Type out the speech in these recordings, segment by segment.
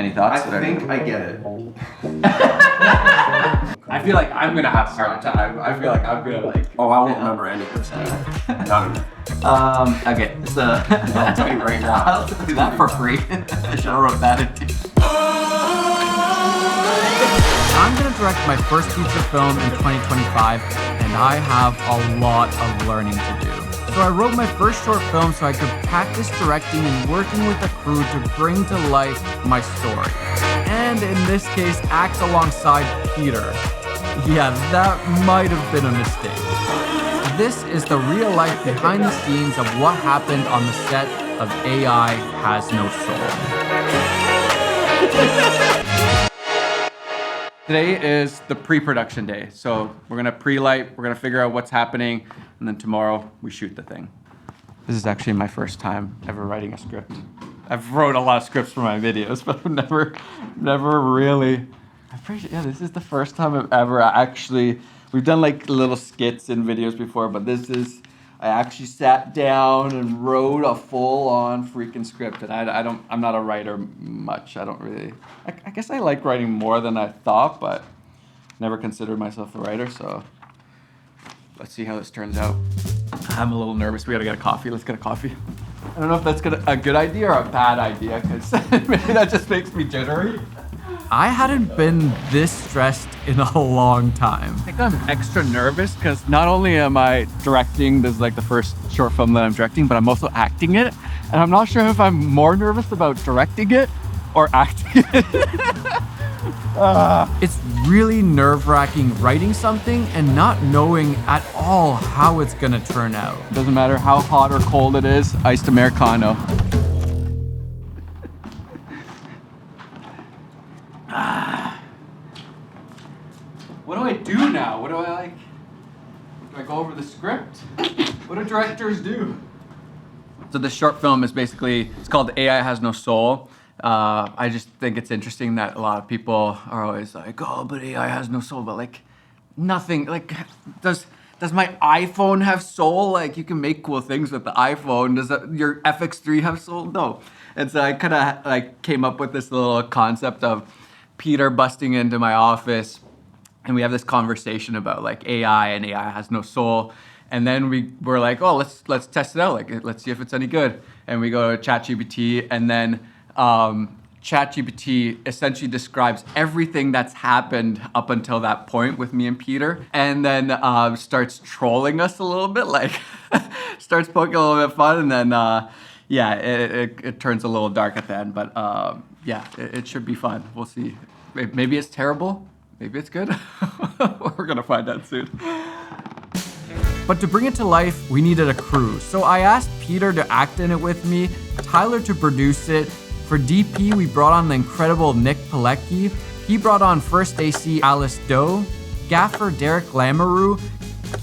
Any thoughts? I think I get it. I feel like I'm gonna have a hard time. I feel like I'm gonna like. Oh, I won't remember any of this. None of it. Okay, so I'll tell you right now. I'll do that for free. I should have wrote that in too. I'm gonna direct my first feature film in 2025, and I have a lot of learning to do. So I wrote my first short film so I could practice directing and working with a crew to bring to life my story. And in this case, act alongside Peter. Yeah, that might have been a mistake. This is the real life behind the scenes of what happened on the set of AI Has No Soul. Today is the pre-production day, so we're gonna pre-light, we're gonna figure out what's happening, and then tomorrow we shoot the thing. This is actually my first time ever writing a script. I've wrote a lot of scripts for my videos, but I've never really. I'm pretty sure, yeah, this is the first time I've ever actually. We've done like little skits in videos before, but this is. I actually sat down and wrote a full-on freaking script, and I'm not a writer much. I don't really. I guess I like writing more than I thought, but never considered myself a writer. So let's see how this turns out. I'm a little nervous. We gotta get a coffee. Let's get a coffee. I don't know if that's a good idea or a bad idea, because maybe that just makes me jittery. I hadn't been this stressed in a long time. I think I'm extra nervous because not only am I directing, this is like the first short film that I'm directing, but I'm also acting it. And I'm not sure if I'm more nervous about directing it or acting it. It's really nerve-wracking writing something and not knowing at all how it's gonna turn out. Doesn't matter how hot or cold it is, iced Americano. What do I do now? What do I like? Do I go over the script? What do directors do? So this short film is basically, it's called AI Has No Soul. I just think it's interesting that a lot of people are always like, oh, but AI has no soul. But like, nothing, like, does my iPhone have soul? Like, you can make cool things with the iPhone. Does your FX3 have soul? No. And so I kind of like came up with this little concept of Peter busting into my office, and we have this conversation about like AI, and AI has no soul. And then we were like, oh, let's test it out. Like, let's see if it's any good. And we go to ChatGPT, and then ChatGPT essentially describes everything that's happened up until that point with me and Peter, and then starts trolling us a little bit, like starts poking a little bit fun, and then yeah, it turns a little dark at the end. But yeah, it should be fun. We'll see. Maybe it's terrible. Maybe it's good. We're gonna find out soon. But to bring it to life, we needed a crew. So I asked Peter to act in it with me, Tyler to produce it. For DP, we brought on the incredible Nick Pilecki. He brought on First AC Alice Doe, Gaffer Derek Lamoureux,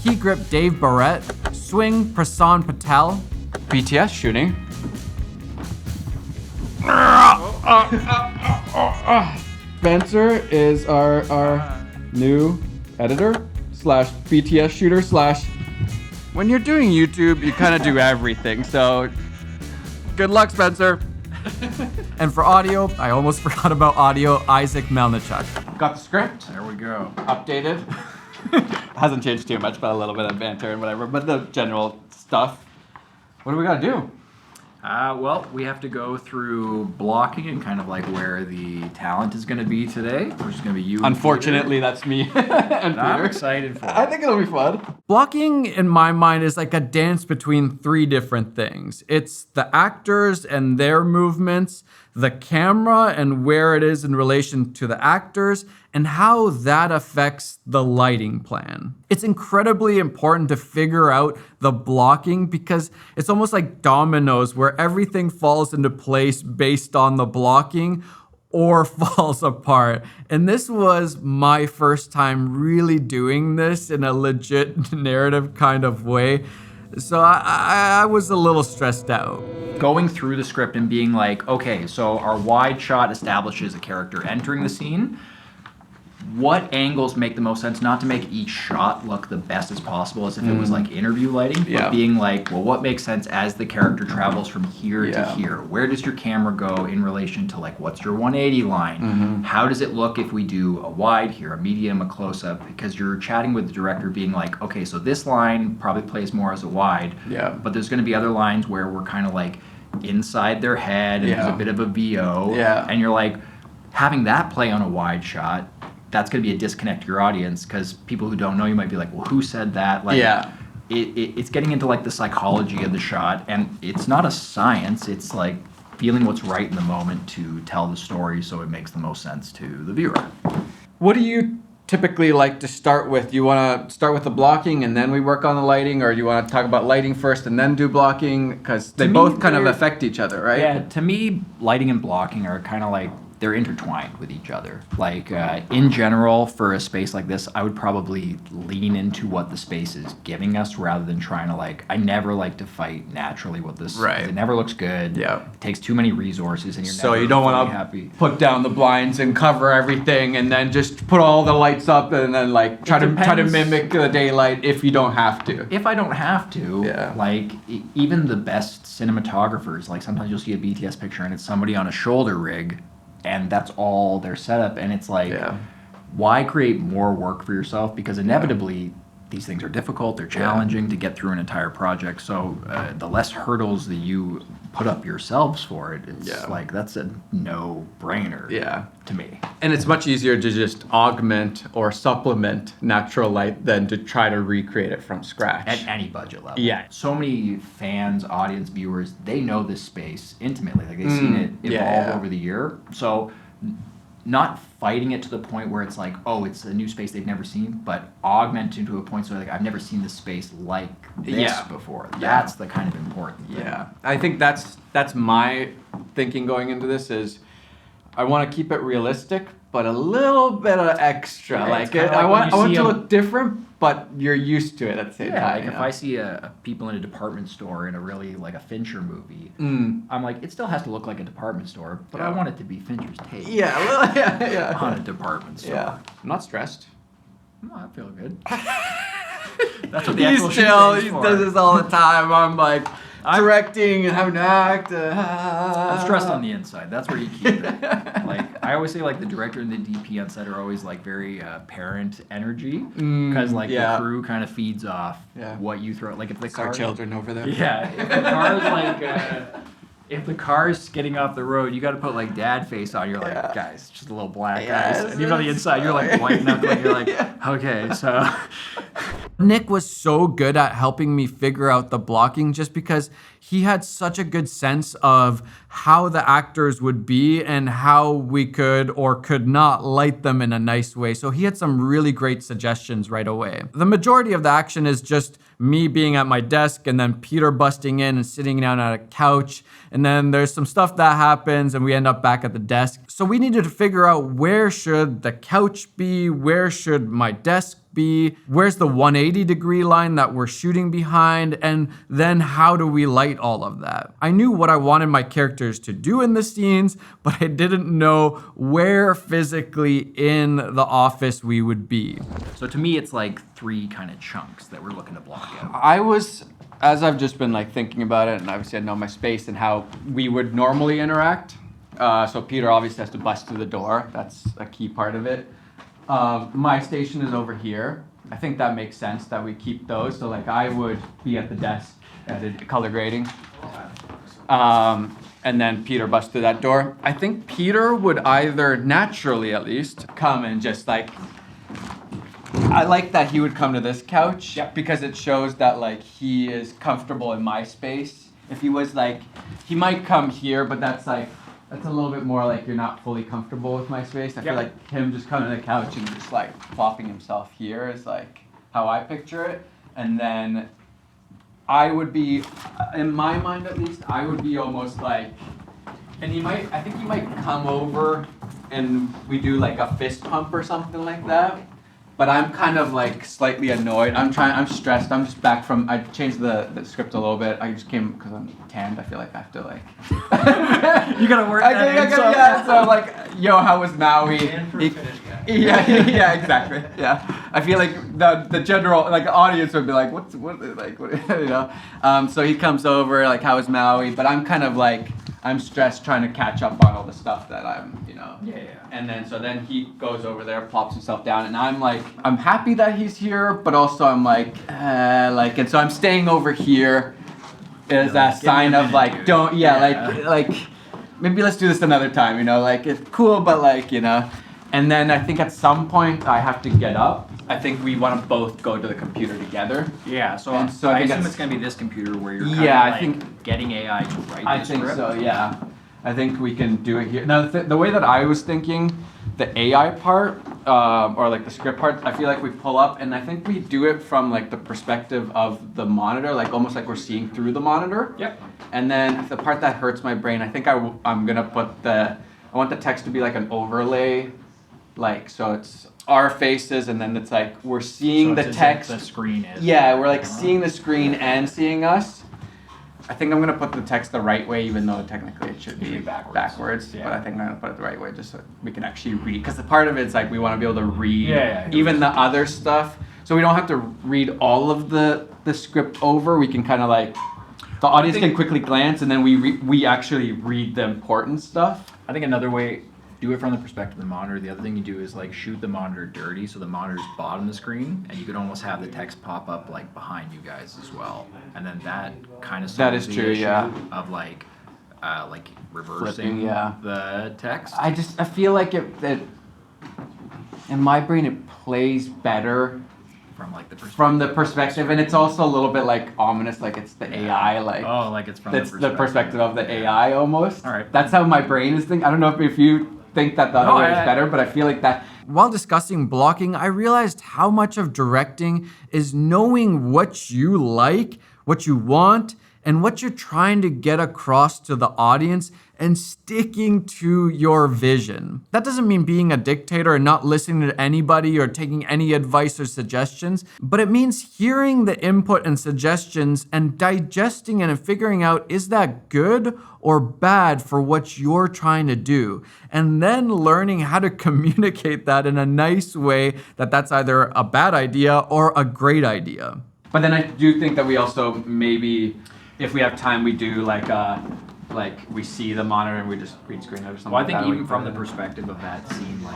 Key Grip Dave Barrett, Swing Prasan Patel. BTS shooting. Spencer is our new editor slash BTS shooter slash. When you're doing YouTube, you kind of do everything. So good luck, Spencer. And for audio, I almost forgot about audio, Isaac Melnichuk. Got the script. There we go. Updated. Hasn't changed too much, but a little bit of banter and whatever. But the general stuff. What do we gotta do? Well, we have to go through blocking and kind of like where the talent is going to be today, which is going to be you. Unfortunately, that's me and I'm Peter. excited for it. I think it'll be fun. Blocking, in my mind, is like a dance between three different things. It's the actors and their movements, the camera and where it is in relation to the actors, and how that affects the lighting plan. It's incredibly important to figure out the blocking because it's almost like dominoes where everything falls into place based on the blocking or falls apart. And this was my first time really doing this in a legit narrative kind of way. So I was a little stressed out. Going through the script and being like, okay, so our wide shot establishes a character entering the scene. what angles make the most sense, not to make each shot look the best as possible as if it was like interview lighting, but being like, well, what makes sense as the character travels from here to here? Where does your camera go in relation to like, what's your 180 line? How does it look if we do a wide here, a medium, a close-up? Because you're chatting with the director being like, okay, so this line probably plays more as a wide, but there's gonna be other lines where we're kind of like inside their head and there's a bit of a VO, and you're like, having that play on a wide shot, that's going to be a disconnect to your audience, because people who don't know you might be like, well, who said that? Like, it's getting into like the psychology of the shot, and it's not a science. It's like feeling what's right in the moment to tell the story so it makes the most sense to the viewer. What do you typically like to start with? You want to start with the blocking and then we work on the lighting, or do you want to talk about lighting first and then do blocking? Because they both kind of affect each other, right? Yeah, to me, lighting and blocking are kind of like, they're intertwined with each other. Like, in general, for a space like this, I would probably lean into what the space is giving us rather than trying to like, I never like to fight naturally with this. Right. It never looks good. Yeah. It takes too many resources and you're So never you don't fully want happy. to put down the blinds and cover everything and then just put all the lights up and then like try to depends. mimic the daylight if you don't have to. If I don't have to, like even the best cinematographers, like sometimes you'll see a BTS picture and it's somebody on a shoulder rig and that's all their setup, and it's like, why create more work for yourself? Because inevitably these things are difficult, they're challenging to get through an entire project, so the less hurdles that you put up yourselves for it, it's like, that's a no-brainer to me. And it's much easier to just augment or supplement natural light than to try to recreate it from scratch. At any budget level. Yeah. So many fans, audience, viewers, they know this space intimately. Like, they've seen it evolve over the year. So not fighting it to the point where it's like, oh, it's a new space they've never seen, but augmenting to a point so like, I've never seen this space like this before. That's the kind of important thing. Yeah. I think that's my thinking going into this is I want to keep it realistic, but a little bit of extra. Like, I want to look different, but you're used to it at the same time. Like if I see a people in a department store in a really like a Fincher movie, I'm like, it still has to look like a department store, but I want it to be Fincher's take. On a department store. Yeah. I'm not stressed. No, I feel good. That's what the He's actual chill. shooting He is for. does this all the time. I'm like directing and having to act. I'm stressed on the inside. That's where you keep it. Like I always say, like the director and the DP on set are always like very parent energy, because like the crew kind of feeds off what you throw. Like if the It's our children over there. Yeah, if the car's like. If the car's skidding off the road, you got to put like dad face on. You're like, guys, just a little black guys. And even on the inside, you're like white knuckling. You're like, okay, so. Nick was so good at helping me figure out the blocking just because he had such a good sense of how the actors would be and how we could or could not light them in a nice way. So he had some really great suggestions right away. The majority of the action is just me being at my desk and then Peter busting in and sitting down at a couch. And then there's some stuff that happens and we end up back at the desk. So we needed to figure out, where should the couch be? Where should my desk be? Where's the 180 degree line that we're shooting behind? And then how do we light all of that? I knew what I wanted my characters to do in the scenes, but I didn't know where physically in the office we would be. So to me, it's like three kind of chunks that we're looking to block out. I was, as I've just been like thinking about it, and obviously I know my space and how we would normally interact. So Peter obviously has to bust through the door. That's a key part of it. My station is over here. I think that makes sense that we keep those. So like I would be at the desk at color grading. And then Peter busts through that door. I think Peter would either naturally at least come and just like, I like that he would come to this couch because it shows that like he is comfortable in my space. If he was like, he might come here, but that's a little bit more like you're not fully comfortable with my space. I feel like him just coming to the couch and just like plopping himself here is like how I picture it. And then I would be, in my mind at least, I would be almost like, and I think he might come over and we do like a fist pump or something like that. But I'm kind of like slightly annoyed. I'm stressed. I'm just back from, I changed the script a little bit. I just came, because I'm tanned, I feel like I have to like. You gotta work that in. So I'm like, yo, how was Maui? Yeah, exactly. Yeah, I feel like the general like audience would be like, what you know. So he comes over like, how is Maui? But I'm kind of like, I'm stressed trying to catch up on all the stuff that I'm, you know. Yeah. And then he goes over there, plops himself down, and I'm like, I'm happy that he's here, but also I'm like, and so I'm staying over here as a sign of like, don't, like maybe let's do this another time, you know, like it's cool, but like, you know. And then I think at some point I have to get up. I think we want to both go to the computer together. Yeah, so And so I I think assume that's- it's going to be this computer where you're I kind of think- getting AI to write I the think script. so, yeah. I think we can do it here. Now, the way that I was thinking, the AI part, or like the script part, I feel like we pull up, and I think we do it from like the perspective of the monitor, like almost like we're seeing through the monitor. Yep. And then the part that hurts my brain, I think I'm gonna put I want the text to be like an overlay, like so it's our faces, and then it's like we're seeing So the it's as if text. the screen is. Yeah, we're like seeing the screen and seeing us. I think I'm gonna put the text the right way, even though technically it should be backwards. Yeah. But I think I'm gonna put it the right way just so we can actually read. Because the part of it's like we want to be able to read Yeah. even the other stuff, so we don't have to read all of the script over. We can kind of like the audience can quickly glance, and then we actually read the important stuff. I think another way, do it from the perspective of the monitor. The other thing you do is like shoot the monitor dirty, so the monitor's bottom of the screen, and you could almost have the text pop up like behind you guys as well, and then that kind of That solves is the true, issue yeah. of like reversing Flipping, yeah. the text. I feel like it in my brain it plays better from like the perspective. from the perspective, and it's also a little bit like ominous, like it's the AI, like Oh, like it's from that's the perspective of the AI almost. All right. That's how my brain is thinking. I don't know if you think that the other way is better, but I feel like that. While discussing blocking, I realized how much of directing is knowing what you like, what you want, and what you're trying to get across to the audience and sticking to your vision. That doesn't mean being a dictator and not listening to anybody or taking any advice or suggestions, but it means hearing the input and suggestions and digesting it and figuring out, is that good or bad for what you're trying to do? And then learning how to communicate that in a nice way that's either a bad idea or a great idea. But then I do think that we also maybe, if we have time, we do like we see the monitor and we just read screen or something. Well, I like think that. even from the perspective of that scene, like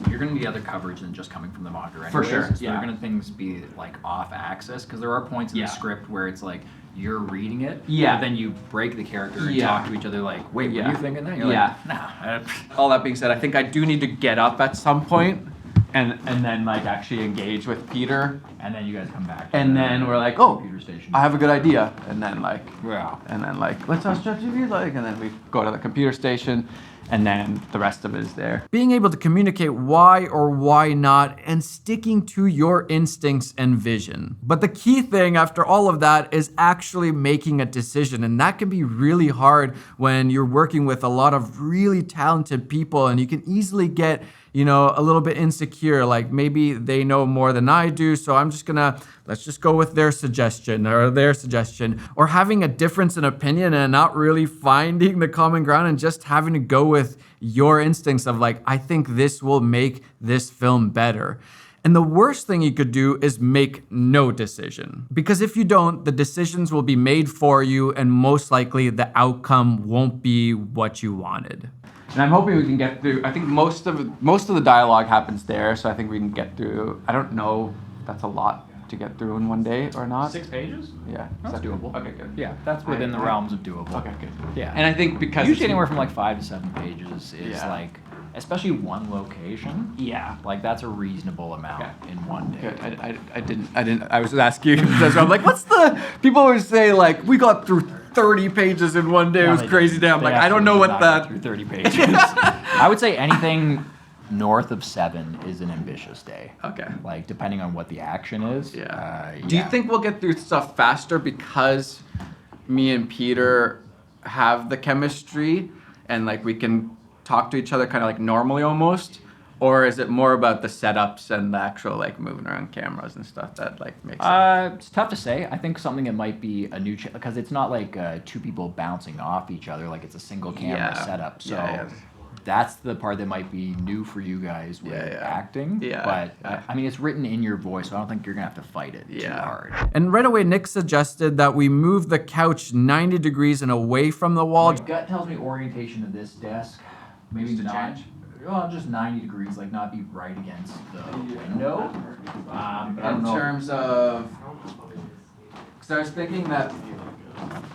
you're gonna need other coverage than just coming from the monitor. Anyways. For sure, So yeah. they're gonna things be like off axis because there are points in Yeah. the script where it's like you're reading it, Yeah. but then you break the character and Yeah. talk to each other like, wait, Yeah. what are you thinking? That you're Yeah. like, nah. All that being said, I think I do need to get up at some point and then like actually engage with Peter, And then you guys come back. to and the then we're like, oh, computer station. I have a good idea, and then like. Yeah. And then like, let's ask ChatGPT, like, and then we go to the computer station, and then the rest of it is there. Being able to communicate why or why not and sticking to your instincts and vision. But the key thing after all of that is actually making a decision. And that can be really hard when you're working with a lot of really talented people, and you can easily get, a little bit insecure, like maybe they know more than I do, so let's just go with their suggestion, or having a difference in opinion and not really finding the common ground and just having to go with your instincts of like, I think this will make this film better. And the worst thing you could do is make no decision. Because if you don't, the decisions will be made for you, and most likely the outcome won't be what you wanted. And I'm hoping we can get through. I think most of the dialogue happens there, so I think we can get through. I don't know if that's a lot to get through in one day or not. 6 pages? Yeah, That's is that doable. Okay, good. Yeah, that's within the realms of doable. Okay, good. Yeah. And I think because Usually it's- anywhere from like 5 to 7 pages is Yeah. like, especially one location. Yeah. Like that's a reasonable amount Okay. in one day. Good. I was asking. I'm like, what's the? People always say like, we got through 30 pages in one day. It was crazy damn. Like, I don't know what that. Through 30 pages. I would say anything north of 7 is an ambitious day. Okay. Like depending on what the action is. Yeah. Do you think we'll get through stuff faster because me and Peter have the chemistry and like we can talk to each other kind of like normally almost? Or is it more about the setups and the actual like moving around cameras and stuff that like makes it? It's tough to say. I think something that might be a new because it's not like two people bouncing off each other. Like it's a single camera Yeah. setup. So Yeah. that's the part that might be new for you guys with acting. Yeah. But I mean, it's written in your voice, so I don't think you're gonna have to fight it too hard. And right away, Nick suggested that we move the couch 90 degrees and away from the wall. My gut tells me orientation of this desk, maybe Just to not. change? Well, just 90 degrees, like not be right against the window. But I don't In know. terms of, because I was thinking that,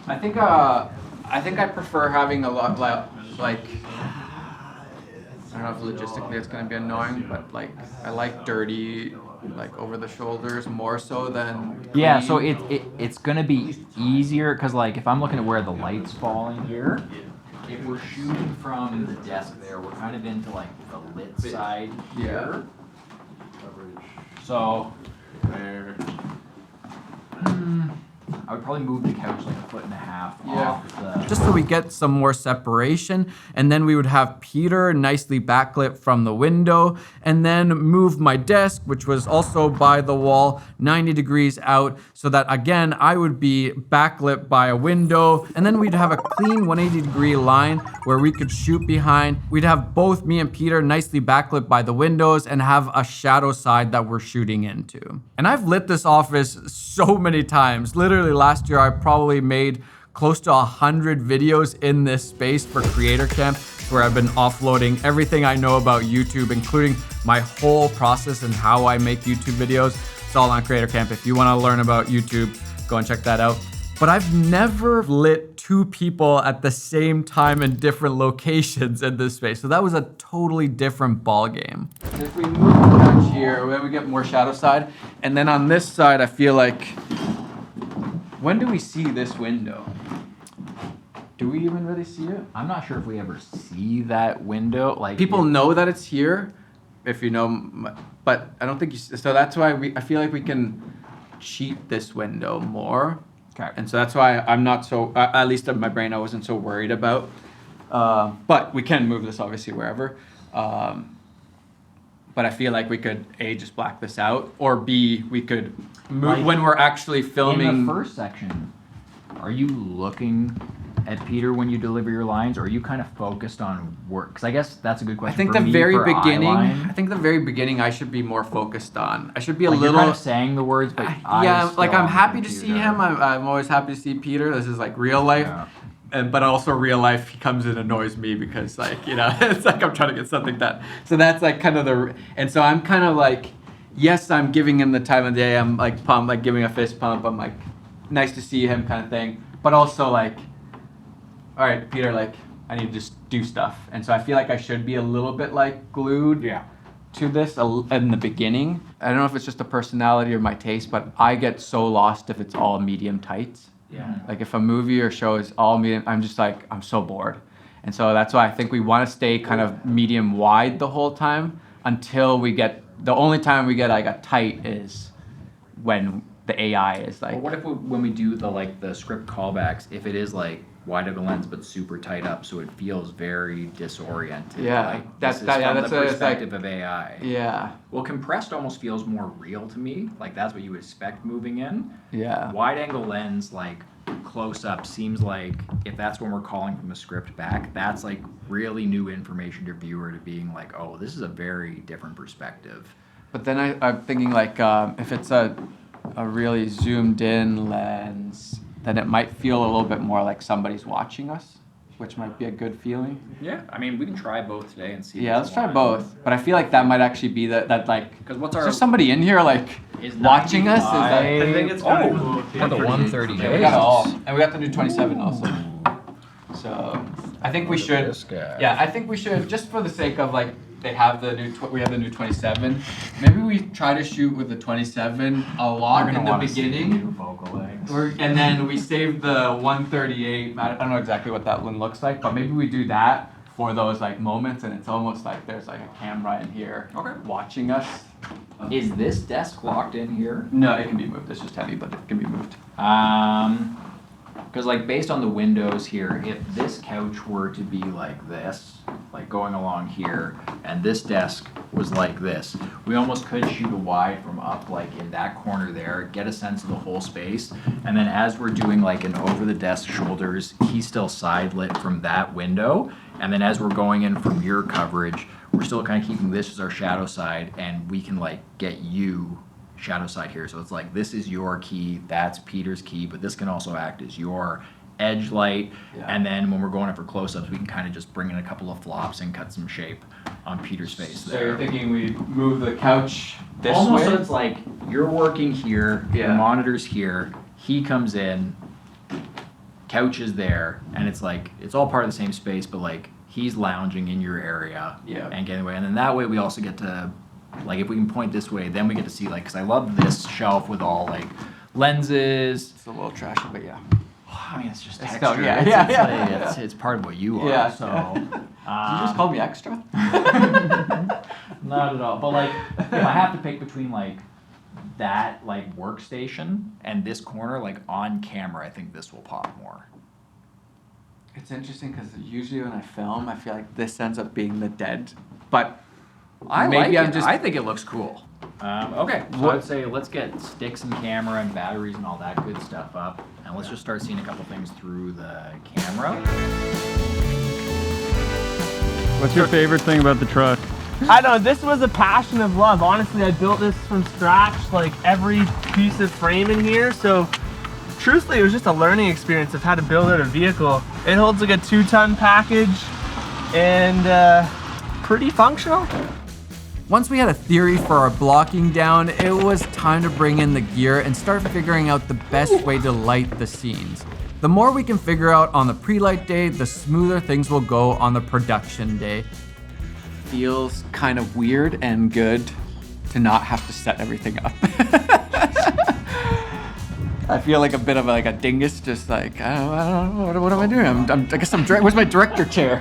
I think I prefer having a lot like, I don't know if logistically it's gonna be annoying, but like I like dirty, like over the shoulders more so than Yeah, so clean. it's gonna be easier because like if I'm looking at where the lights fall in here, if we're shooting from the desk there, we're kind of into like the lit side here. So I would probably move the couch like 1.5 feet off the. Just so we get some more separation, and then we would have Peter nicely backlit from the window, and then move my desk, which was also by the wall, 90 degrees out, so that again, I would be backlit by a window, and then we'd have a clean 180-degree line where we could shoot behind. We'd have both me and Peter nicely backlit by the windows and have a shadow side that we're shooting into. And I've lit this office so many times. Literally last year, I probably made close to 100 videos in this space for Creator Camp, where I've been offloading everything I know about YouTube, including my whole process and how I make YouTube videos. It's all on Creator Camp. If you want to learn about YouTube, go and check that out. But I've never lit two people at the same time in different locations in this space. So that was a totally different ball game. If we move the couch here, we get more shadow side, and then on this side, I feel like, when do we see this window? Do we even really see it? I'm not sure if we ever see that window. Like People know that it's here, if you know, but I don't think you. So that's why I feel like we can cheat this window more. Okay. And so that's why I'm not so. At least in my brain, I wasn't so worried about. But we can move this obviously wherever. But I feel like we could A, just black this out, or B, we could move Like, when we're actually filming. in the first section, are you looking at Peter when you deliver your lines, or are you kind of focused on work? Because I guess that's a good I question. think for the me very for beginning. eyeline. I think the very beginning, I should be more focused on. I should be a Like, little. you're kind of saying the words, but Yeah, eyes like still I'm on the happy to see computer. him. I'm always happy to see Peter. This is like real life. Yeah. But also real life, he comes and annoys me because like, you know, it's like I'm trying to get something done. So that's like kind of and so I'm kind of like, yes, I'm giving him the time of day. I'm like pumped, like giving a fist pump. I'm like, nice to see him kind of thing. But also like, all right, Peter, like I need to just do stuff. And so I feel like I should be a little bit like glued to this in the beginning. I don't know if it's just a personality or my taste, but I get so lost if it's all medium tights. Yeah. Like if a movie or show is all medium, I'm just like, I'm so bored. And so that's why I think we want to stay kind of medium wide the whole time until we get, the only time we get like a tight is when the AI is like. Well, what if when we do the script callbacks, if it is like wide of the lens but super tight up, so it feels very disoriented. Yeah, like, that's this is from that's the what it's like. perspective of AI. Yeah, Well, compressed almost feels more real to me. Like that's what you would expect moving in. yeah. Wide angle lens, like close up, seems like if that's when we're calling from the script back, that's like really new information to viewer to being like, oh, this is a very different perspective. But then I'm thinking like if it's a really zoomed in lens, then it might feel a little bit more like somebody's watching us, which might be a good feeling. Yeah, I mean, we can try both today and see. Yeah, which let's try one. both. But I feel like that might actually be that like. Because what's Is our there somebody in here like is watching us? Is that? I think it's kind of cool. For the 130 Yeah, we got it all, and we got the new 27 also. So I think we should. This guy. Yeah, I think we should, just for the sake of like we have the new 27. Maybe we try to shoot with the 27 a lot in the beginning. And then we save the 138. I don't know exactly what that one looks like, but maybe we do that for those like moments, and it's almost like there's like a camera in here watching us. Is this desk locked in here? No, it can be moved. It's just heavy, but it can be moved. Because like based on the windows here, if this couch were to be like this, like going along here, and this desk was like this, we almost could shoot a wide from up like in that corner there, get a sense of the whole space, and then as we're doing like an over the desk shoulders, he's still side lit from that window, And then as we're going in from your coverage, we're still kind of keeping this as our shadow side, and we can like get you shadow side here. So it's like, this is your key, that's Peter's key, but this can also act as your edge light. And then when we're going up for close-ups, we can kind of just bring in a couple of flops and cut some shape on Peter's face there. So you're thinking we move the couch this Almost way? so it's like you're working here, the monitor's here, he comes in, couch is there, and it's like, it's all part of the same space, but like he's lounging in your area and getting away. And then that way we also get to, like, if we can point this way, then we get to see, like, because I love this shelf with all like lenses. It's a little trashy, but yeah. I mean, it's just It's texture. still- It's part of what you are. Yeah. So Did you just call me extra? not at all. But like, if I have to pick between like that like workstation and this corner, like on camera, I think this will pop more. It's interesting because usually when I film, I feel like this ends up being the dead. But maybe I think it looks cool. Okay, so I would say let's get sticks and camera and batteries and all that good stuff up, and let's just start seeing a couple things through the camera. What's your favorite thing about the truck? I don't know, this was a passion of love. Honestly, I built this from scratch, like every piece of frame in here. So truthfully, it was just a learning experience of how to build out a vehicle. It holds like a 2-ton package and pretty functional. Once we had a theory for our blocking down, it was time to bring in the gear and start figuring out the best way to light the scenes. The more we can figure out on the pre-light day, the smoother things will go on the production day. feels kind of weird and good to not have to set everything up. I feel like a bit of like a dingus, just like, I don't know, what am I doing? I guess where's my director chair?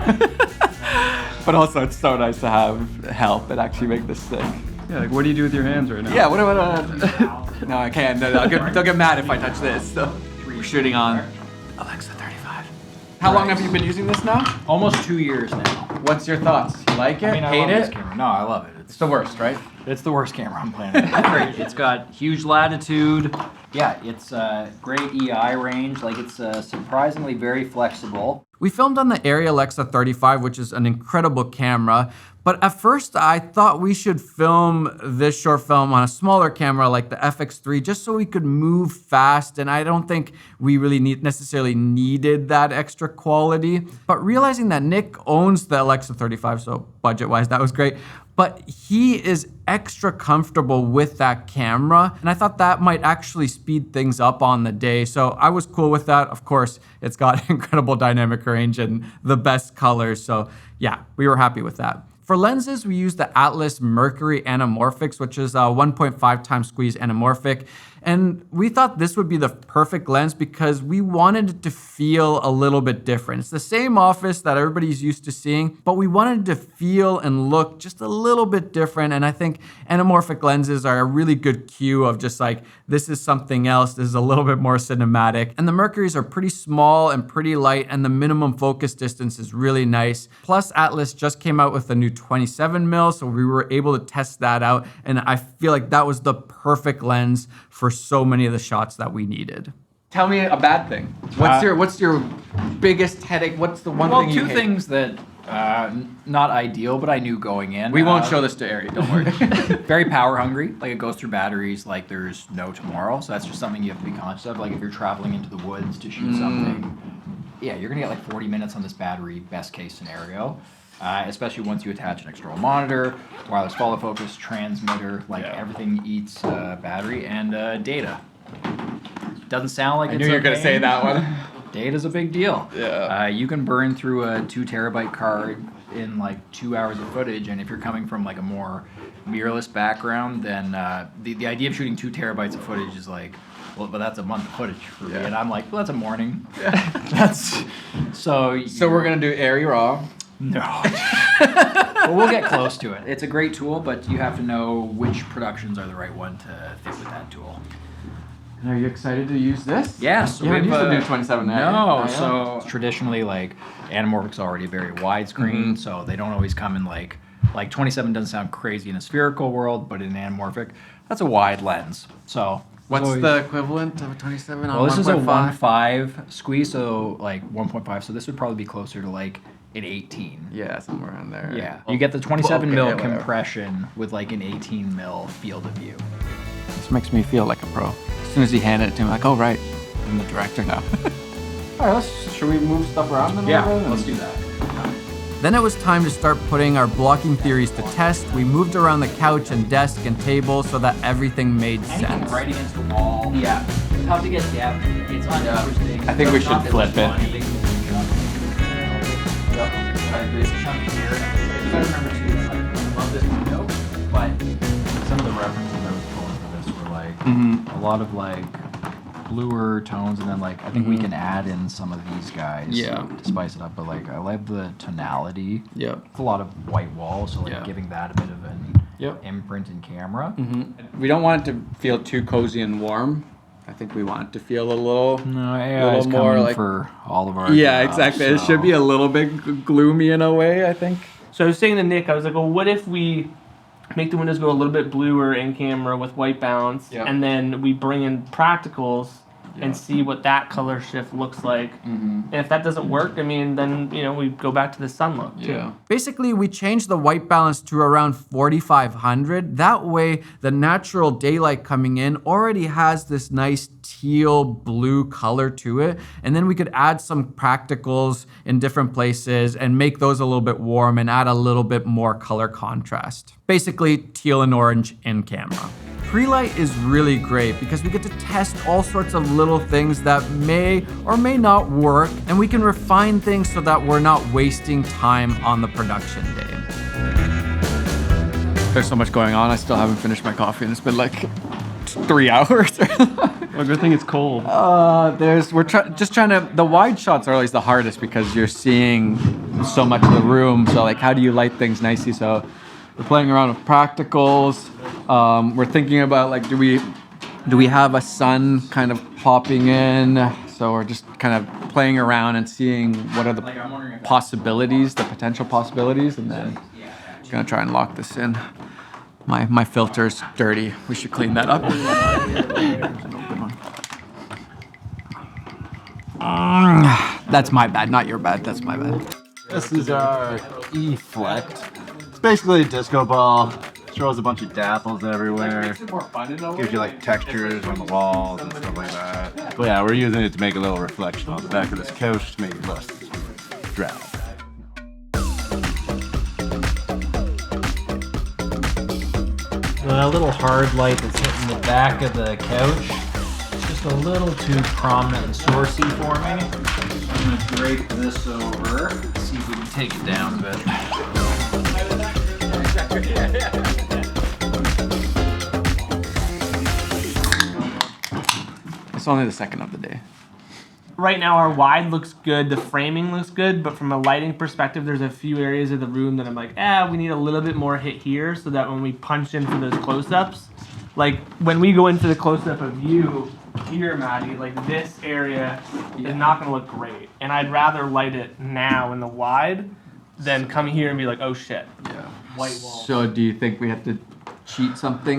But also, it's so nice to have help and actually make this thing. Yeah, like what do you do with your hands right now? Yeah, what do I... No, I can't. They'll get mad if I touch this. So we're shooting on Alexa 35. How long have you been using this now? Almost 2 years now. What's your thoughts? You like it? I mean, I Hate love it? this camera. No, I love it. It's the worst, right? It's the worst camera on planet Earth. It's great. It's got huge latitude. Yeah, it's great EI range. Like, it's surprisingly very flexible. We filmed on the Arri Alexa 35, which is an incredible camera, but at first I thought we should film this short film on a smaller camera like the FX3 just so we could move fast, and I don't think we really necessarily needed that extra quality. But realizing that Nick owns the Alexa 35, so budget-wise that was great, but he is extra comfortable with that camera, and I thought that might actually speed things up on the day, so I was cool with that. Of course, it's got incredible dynamic range and the best colors, so yeah, we were happy with that. For lenses, we used the Atlas Mercury Anamorphics, which is a 1.5 times squeeze anamorphic. And we thought this would be the perfect lens because we wanted it to feel a little bit different. It's the same office that everybody's used to seeing, but we wanted it to feel and look just a little bit different. And I think anamorphic lenses are a really good cue of just like, this is something else. This is a little bit more cinematic. And the Mercuries are pretty small and pretty light, and the minimum focus distance is really nice. Plus, Atlas just came out with a new 27 mil, so we were able to test that out. And I feel like that was the perfect lens for so many of the shots that we needed. Tell me a bad thing. What's your biggest headache? What's the one thing you hate? Two things that not ideal, but I knew going in. We won't show this to Arri, don't worry. Very power hungry. Like, it goes through batteries like there's no tomorrow. So that's just something you have to be conscious of. Like, if you're traveling into the woods to shoot something, yeah, you're gonna get like 40 minutes on this battery, best case scenario. Especially once you attach an external monitor, wireless follow focus, transmitter, like everything eats battery and data. Doesn't sound like I knew you were gonna say that one. Data's a big deal. Yeah. You can burn through a 2 terabyte card in like 2 hours of footage, and if you're coming from like a more mirrorless background, then the idea of shooting 2 terabytes of footage is like, well, but that's a month of footage for me, and I'm like, well, that's a morning. So we're gonna do Arri raw. No. Well, we'll get close to it. It's a great tool, but you have to know which productions are the right one to fit with that tool. And are you excited to use this? Yes. You haven't used the new 27 yet. No. So traditionally, like, anamorphic's already a very widescreen, so they don't always come in like 27 doesn't sound crazy in a spherical world, but in anamorphic, that's a wide lens. So what's the equivalent of a 27 on 1.5? Well, this is a 1.5 squeeze, so like 1.5. So this would probably be closer to like an 18. Yeah, somewhere around there. Yeah. You get the 27 Okay, mil whatever. compression with like an 18 mil field of view. This makes me feel like a pro. As soon as he handed it to me, like, oh right, I'm the director now. All right, should we move stuff around then? Yeah, let's do that. Then it was time to start putting our blocking theories to test. We moved around the couch and desk and table so that everything made sense. Right against the wall. Yeah. It's tough to get depth. It's uninteresting. I think we should flip it. It's a chunk here. You gotta remember too, like, I love this window, but some of the references I was pulling for this were like a lot of like bluer tones, and then like I think we can add in some of these guys to spice it up. But like I like the tonality. Yep. It's a lot of white walls, so like giving that a bit of an imprint in camera. We don't want it to feel too cozy and warm. I think we want it to feel a little. No, AI little is more coming like for all of our Yeah, jobs, exactly. It so- should be a little bit gloomy in a way, I think. So I was saying to Nick, I was like, well, what if we make the windows go a little bit bluer in camera with white balance, and then we bring in practicals and see what that color shift looks like. And if that doesn't work, I mean, then, you know, we go back to the sun look too. Basically, we changed the white balance to around 4500. That way, the natural daylight coming in already has this nice teal blue color to it. And then we could add some practicals in different places and make those a little bit warm and add a little bit more color contrast. Basically, teal and orange in camera. Pre-light is really great because we get to test all sorts of little things that may or may not work, and we can refine things so that we're not wasting time on the production day. There's so much going on. I still haven't finished my coffee, and it's been like 3 hours. Well, good thing it's cold. We're just trying to. The wide shots are always the hardest because you're seeing so much of the room. So like, how do you light things nicely? So we're playing around with practicals. We're thinking about like, do we have a sun kind of popping in? So we're just kind of playing around and seeing what are the possibilities, the potential possibilities, and then gonna try and lock this in. My filter's dirty. We should clean that up. That's my bad, not your bad. That's my bad. This is our E-Flect. It's basically a disco ball. Throws a bunch of dapples everywhere. Gives you like textures on the walls and stuff like that. But yeah, we're using it to make a little reflection on the back of this couch to make it less drab. The little hard light that's hitting the back of the couch, it's just a little too prominent and sourcey for me. I'm gonna drape this over, see if we can take it down a bit. It's only the second of the day. Right now our wide looks good, the framing looks good, but from a lighting perspective, there's a few areas of the room that I'm like, we need a little bit more hit here so that when we punch in for those close-ups, like when we go into the close-up of you here, Matti, like this area is not gonna look great. And I'd rather light it now in the wide than come here and be like, oh shit. White wall. So do you think we have to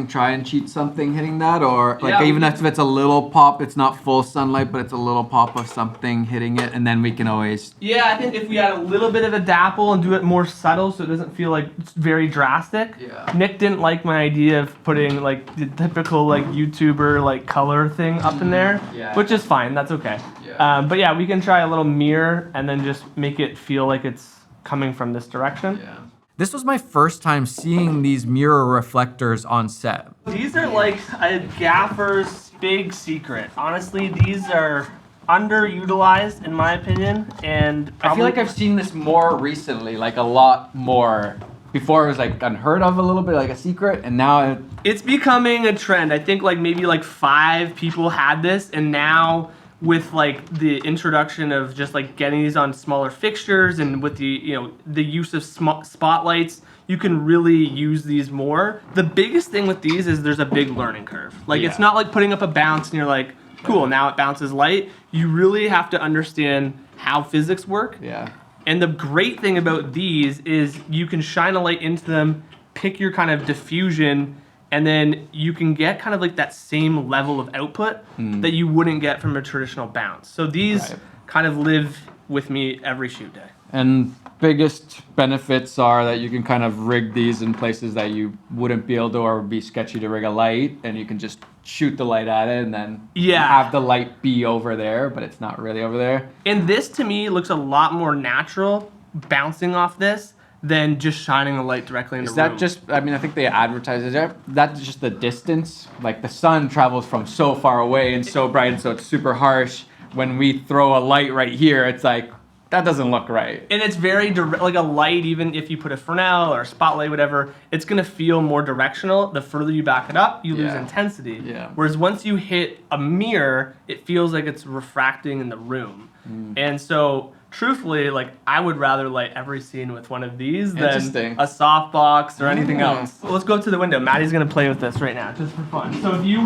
try and cheat something hitting that, or like Yeah, even if it's a little pop, it's not full sunlight, but it's a little pop of something hitting it, and then we can always. Yeah, I think if we add a little bit of a dapple and do it more subtle so it doesn't feel like it's very drastic. Yeah. Nick didn't like my idea of putting like the typical like YouTuber like color thing up in there, which is fine, that's okay. But yeah, we can try a little mirror and then just make it feel like it's coming from this direction. This was my first time seeing these mirror reflectors on set. These are like a gaffer's big secret. Honestly, these are underutilized in my opinion, and I feel like I've seen this more recently, like a lot more. Before it was like unheard of a little bit, like a secret, and now it's becoming a trend. I think like maybe like 5 people had this, and now with like the introduction of just like getting these on smaller fixtures and with the the use of spotlights, you can really use these more. The biggest thing with these is there's a big learning curve. Like it's not like putting up a bounce and you're like, cool, now it bounces light. You really have to understand how physics work. And the great thing about these is you can shine a light into them, pick your kind of diffusion, and then you can get kind of like that same level of output that you wouldn't get from a traditional bounce. So these kind of live with me every shoot day. And biggest benefits are that you can kind of rig these in places that you wouldn't be able to, or would be sketchy to rig a light, and you can just shoot the light at it and then have the light be over there, but it's not really over there. And this to me looks a lot more natural bouncing off this than just shining the light directly in the room. Is that just, I mean, I think they advertise it. That's just the distance. Like the sun travels from so far away and so bright, and so it's super harsh. When we throw a light right here, it's like, that doesn't look right. And it's very direct, like a light, even if you put a Fresnel or a spotlight, whatever, it's gonna feel more directional. The further you back it up, you lose intensity. Yeah. Whereas once you hit a mirror, it feels like it's refracting in the room. And so, truthfully, like I would rather light every scene with one of these than a softbox or anything else. So let's go to the window. Maddie's gonna play with this right now, just for fun. So if you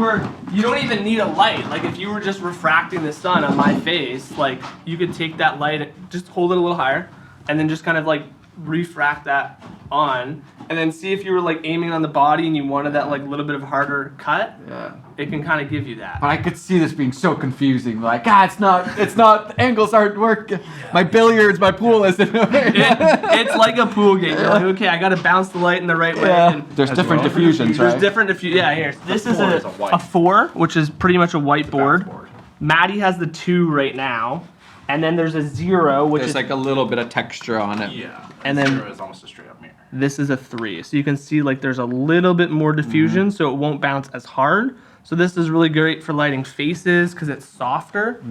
don't even need a light. Like if you were just refracting the sun on my face, like you could take that light and just hold it a little higher, and then just kind of like refract that on, and then see if you were like aiming on the body and you wanted that like little bit of harder cut. Yeah. It can kind of give you that. But I could see this being so confusing. Like, it's not, the angles aren't working. My billiards, my pool isn't. It's like a pool game. You're like, okay, I got to bounce the light in the right way. And there's different diffusions, right? There's different diffusions. Yeah, here. This is a 4, which is pretty much a whiteboard. Maddie has the 2 right now. And then there's a 0, which there's is like a little bit of texture on it. Yeah. And then 0 is almost a straight up mirror. This is a 3. So you can see like there's a little bit more diffusion, so it won't bounce as hard. So this is really great for lighting faces because it's softer.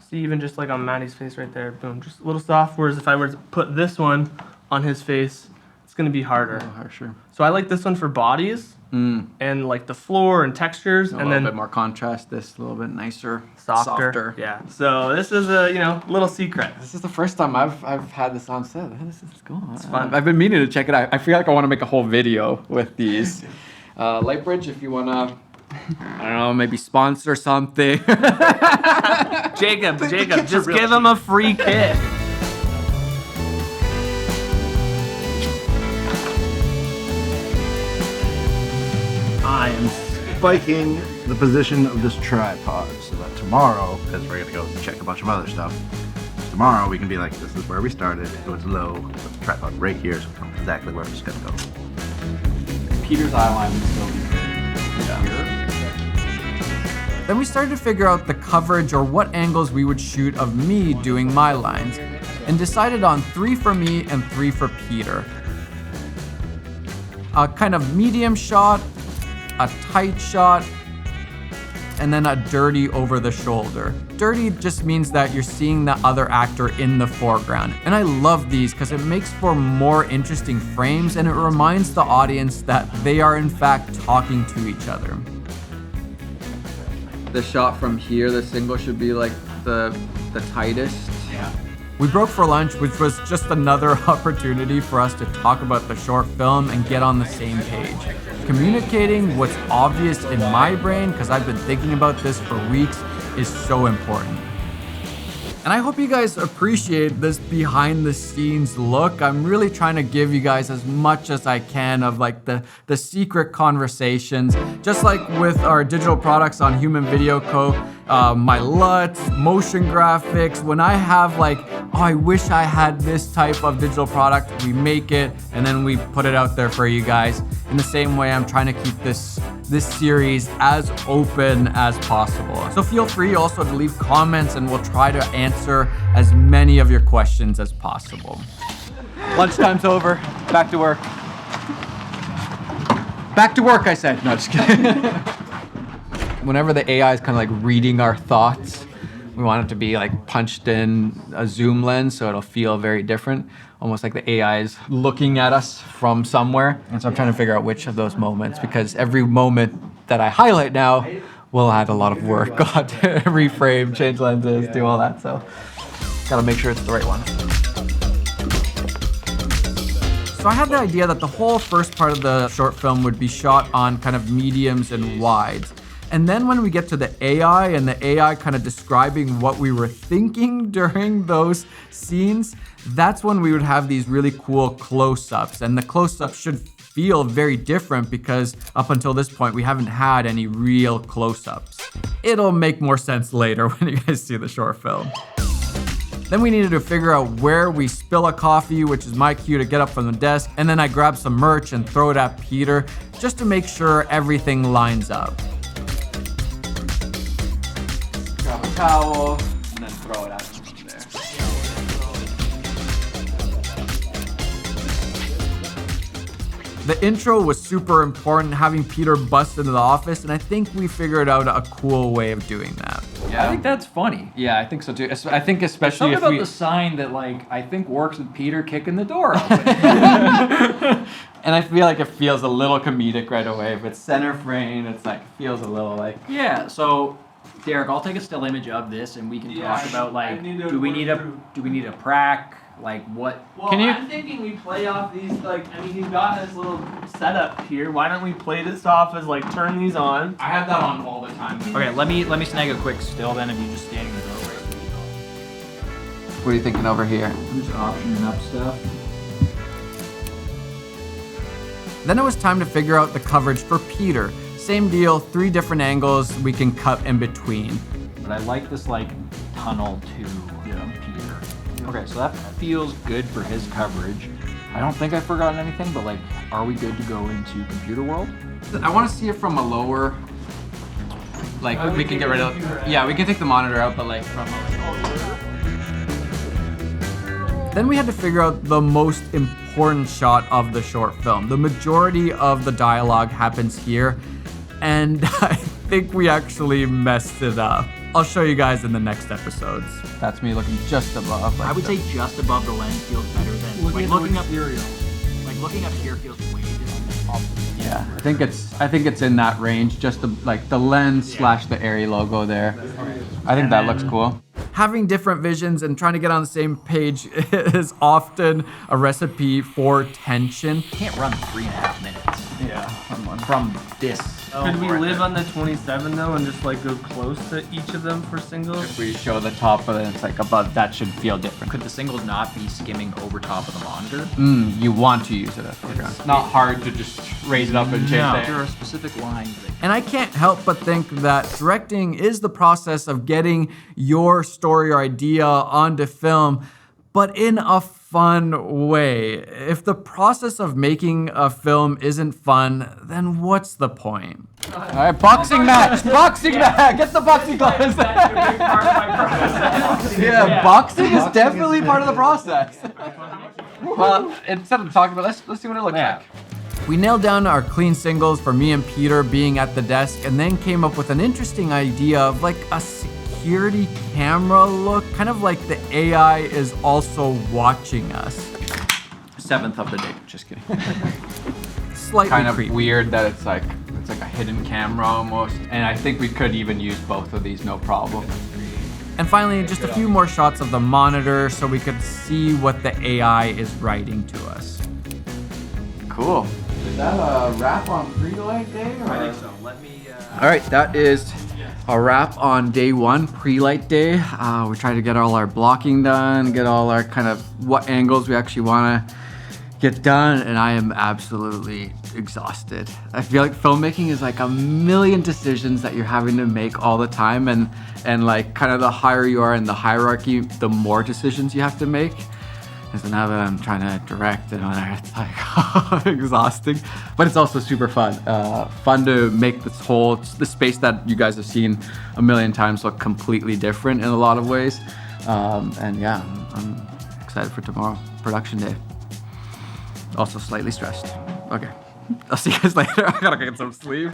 See, even just like on Maddie's face right there, boom, just a little soft. Whereas if I were to put this one on his face, it's gonna be harder. Harsher. So I like this one for bodies and like the floor and textures, and then a little bit more contrast. This a little bit nicer, softer. Yeah. So this is a little secret. This is the first time I've had this on set. This is cool. It's fun. I've been meaning to check it out. I feel like I want to make a whole video with these. Lightbridge, if you wanna, I don't know, maybe sponsor something. Jacob, just give him a free kit. I am spiking the position of this tripod so that tomorrow, because we're gonna go check a bunch of other stuff, tomorrow we can be like, this is where we started, so it's low, put the tripod right here, so it's exactly where it's gonna go. Peter's eye line would still be here. Then we started to figure out the coverage or what angles we would shoot of me doing my lines, and decided on 3 for me and 3 for Peter. A kind of medium shot, a tight shot, and then a dirty over the shoulder. Dirty just means that you're seeing the other actor in the foreground. And I love these because it makes for more interesting frames, and it reminds the audience that they are in fact talking to each other. The shot from here, the single should be like the tightest. Yeah. We broke for lunch, which was just another opportunity for us to talk about the short film and get on the same page. Communicating what's obvious in my brain, because I've been thinking about this for weeks, is so important. And I hope you guys appreciate this behind the scenes look. I'm really trying to give you guys as much as I can of like the secret conversations. Just like with our digital products on Human Video Co., my LUTs, motion graphics, when I have like, oh, I wish I had this type of digital product, we make it and then we put it out there for you guys. In the same way, I'm trying to keep this series as open as possible. So feel free also to leave comments and we'll try to answer as many of your questions as possible. Lunchtime's over, back to work. Back to work, I said. No, just kidding. Whenever the AI is kind of like reading our thoughts, we want it to be like punched in a zoom lens so it'll feel very different. Almost like the AI is looking at us from somewhere. And so I'm trying to figure out which of those moments, because every moment that I highlight now will add a lot of work. Got to reframe, change lenses, do all that. So gotta make sure it's the right one. So I had the idea that the whole first part of the short film would be shot on kind of mediums and wides. And then when we get to the AI and the AI kind of describing what we were thinking during those scenes, that's when we would have these really cool close-ups. And the close-ups should feel very different because up until this point, we haven't had any real close-ups. It'll make more sense later when you guys see the short film. Then we needed to figure out where we spill a coffee, which is my cue to get up from the desk, and then I grab some merch and throw it at Peter just to make sure everything lines up. Grab a towel and then throw it out from there. The intro was super important, having Peter bust into the office, and I think we figured out a cool way of doing that. Yeah. I think that's funny. Yeah, I think so too. I think especially Something if about we. the sign that I think works with Peter kicking the door open. And I feel like it feels a little comedic right away. If it's center frame, it's like feels a little like. Yeah, so Derek, I'll take a still image of this and we can talk about do we need a prac? Like what? Well, I'm thinking we play off these he's got this little setup here. Why don't we play this off as turn these on? I have that on all the time. Okay, let me snag a quick still then of you just standing in the doorway. What are you thinking over here? I'm just optioning up stuff. Then it was time to figure out the coverage for Peter. Same deal, 3 different angles we can cut in between. But I like this tunnel to Peter. Okay, so that feels good for his coverage. I don't think I've forgotten anything, but are we good to go into computer world? I want to see it from a lower. We can get rid of. Yeah, we can take the monitor out, but from. Then we had to figure out the most important shot of the short film. The majority of the dialogue happens here, and I think we actually messed it up. I'll show you guys in the next episodes. That's me looking just above. I would say just above the lens feels better than looking up here. Looking up here feels way different. Yeah, I think it's in that range. Just the lens / the Airy logo there. I think that looks cool. Having different visions and trying to get on the same page is often a recipe for tension. Can't run 3.5 minutes. Yeah, From this. Could we live on the 27 though and just go close to each of them for singles? If we show the top, but then it's above, that should feel different. Could the singles not be skimming over top of the monitor? You want to use it as foreground. It's not hard to just raise it up and change it. There are specific lines that And I can't help but think that directing is the process of getting your story or idea onto film, but in a fun way. If the process of making a film isn't fun, then what's the point? All right, boxing match! Boxing match! Get the boxing gloves! Yeah, boxing is definitely part of the process. Well, instead of talking about, let's see what it looks like. We nailed down our clean singles for me and Peter being at the desk, and then came up with an interesting idea of a security camera look, kind of like the AI is also watching us. 7th of the day, just kidding. Slightly Kind of creepy. weird that it's like a hidden camera almost, and I think we could even use both of these no problem. And finally, just a few more shots of the monitor so we could see what the AI is writing to us. Cool. Is that a wrap on pre-light day? I think so. Let me. All right, that is a wrap on day 1, pre-light day. We're trying to get all our blocking done, get all our kind of what angles we actually want to get done, and I am absolutely exhausted. I feel like filmmaking is a million decisions that you're having to make all the time, and kind of the higher you are in the hierarchy, the more decisions you have to make. And so now that I'm trying to direct and all that, it's exhausting, but it's also super fun. Fun to make the space that you guys have seen a million times look completely different in a lot of ways. And yeah, I'm excited for tomorrow, production day. Also slightly stressed. Okay, I'll see you guys later. I gotta get some sleep.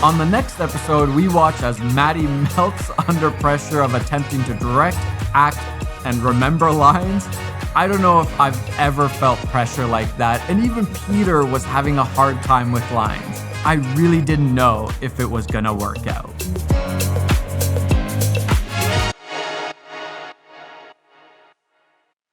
On the next episode, we watch as Matti melts under pressure of attempting to direct, act, and remember lines. I don't know if I've ever felt pressure like that, and even Peter was having a hard time with lines. I really didn't know if it was gonna work out.